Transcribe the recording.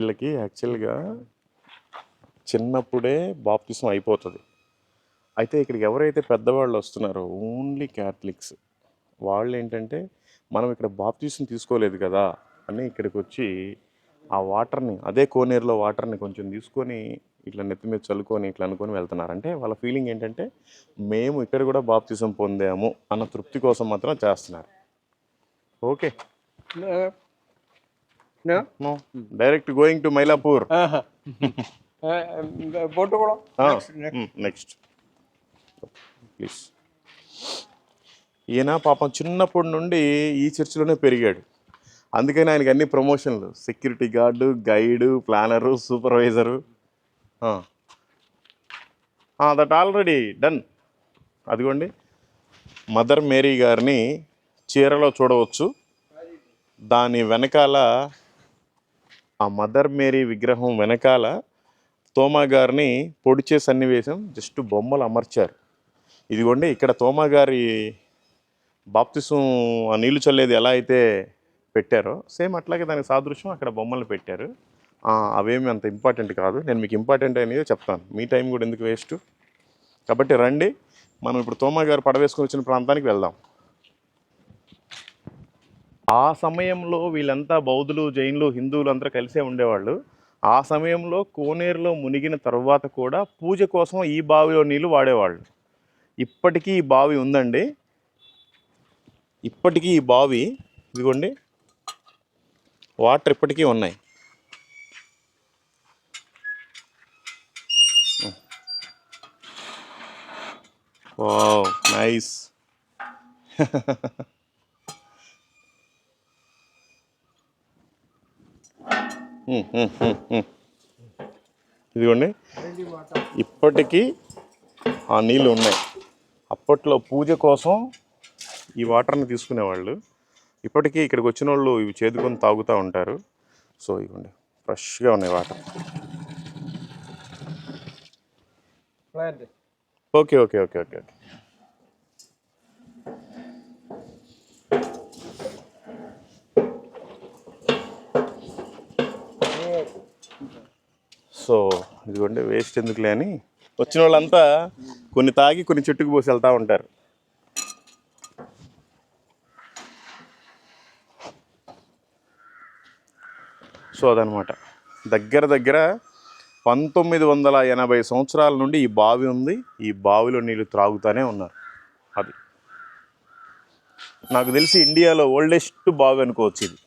వీళ్ళకి యాక్చువల్గా చిన్నప్పుడే బాప్తిసం అయిపోతుంది. అయితే ఇక్కడికి ఎవరైతే పెద్దవాళ్ళు వస్తున్నారో ఓన్లీ క్యాథలిక్స్ వాళ్ళు ఏంటంటే మనం ఇక్కడ బాప్తిసం తీసుకోలేదు కదా అని ఇక్కడికి వచ్చి ఆ వాటర్ని అదే కోనేరులో వాటర్ని కొంచెం తీసుకొని ఇట్లా నెత్తి మీద చల్లుకొని ఇట్లా అనుకొని వెళ్తున్నారు. అంటే వాళ్ళ ఫీలింగ్ ఏంటంటే మేము ఇక్కడ కూడా బాప్తిసం పొందాము అన్న తృప్తి కోసం మాత్రం చేస్తున్నారు. Okay, direct going to Mylapore. Next please. ఈయన పాపం చిన్నప్పటి నుండి ఈ చర్చిలోనే పెరిగాడు. అందుకని ఆయనకి అన్ని ప్రమోషన్లు, security guard, guide, planner, supervisor. That already done. అదిగోండి మదర్ మేరీ గారిని చీరలో చూడవచ్చు. దాని వెనకాల ఆ మదర్ మేరీ విగ్రహం వెనకాల తోమా గారిని పొడిచే సన్నివేశం జస్ట్ బొమ్మలు అమర్చారు. ఇదిగోండి ఇక్కడ తోమా గారి బాప్తిసం ఆ నీళ్లు చల్లేది ఎలా అయితే పెట్టారో సేమ్ అట్లాగే దానికి సాదృశ్యం అక్కడ బొమ్మలు పెట్టారు. అవేమి అంత ఇంపార్టెంట్ కాదు, నేను మీకు ఇంపార్టెంట్ అనేది చెప్తాను, మీ టైం కూడా ఎందుకు వేస్ట్. కాబట్టి రండి, మనం ఇప్పుడు తోమా గారు పడవేసుకొని వచ్చిన ప్రాంతానికి వెళ్దాం. ఆ సమయంలో వీళ్ళంతా బౌద్ధులు, జైనులు, హిందువులు అందరూ కలిసే ఉండేవాళ్ళు. ఆ సమయంలో కోనేరులో మునిగిన తర్వాత కూడా పూజ కోసం ఈ బావిలో నీళ్ళు వాడేవాళ్ళు. ఇప్పటికీ ఈ బావి ఉందండి, ఇప్పటికీ ఈ బావి ఇదిగోండి వాటర్ ఇప్పటికీ ఉన్నాయి. Wow, nice. ఇదిగోండి ఇప్పటికీ ఆ నీళ్ళు ఉన్నాయి. అప్పట్లో పూజ కోసం ఈ వాటర్ని తీసుకునేవాళ్ళు. ఇప్పటికీ ఇక్కడికి వచ్చిన వాళ్ళు ఇవి చేదుకొని తాగుతూ ఉంటారు. సో ఇవ్వండి ఫ్రెష్గా ఉన్నాయి water. Okay okay okay okay okay. So ఇదిగోండి వేస్ట్ ఎందుకులే అని వచ్చిన వాళ్ళంతా కొన్ని తాగి కొన్ని చెట్టుకు పోసి వెళ్తూ ఉంటారు. సో అదనమాట. దగ్గర దగ్గర 1980 సంవత్సరాల నుండి ఈ బావి ఉంది. ఈ బావిలో నీళ్ళు త్రాగుతూనే ఉన్నారు. అది నాకు తెలిసి ఇండియాలో ఓల్డెస్ట్ బావి అనుకోవచ్చు ఇది.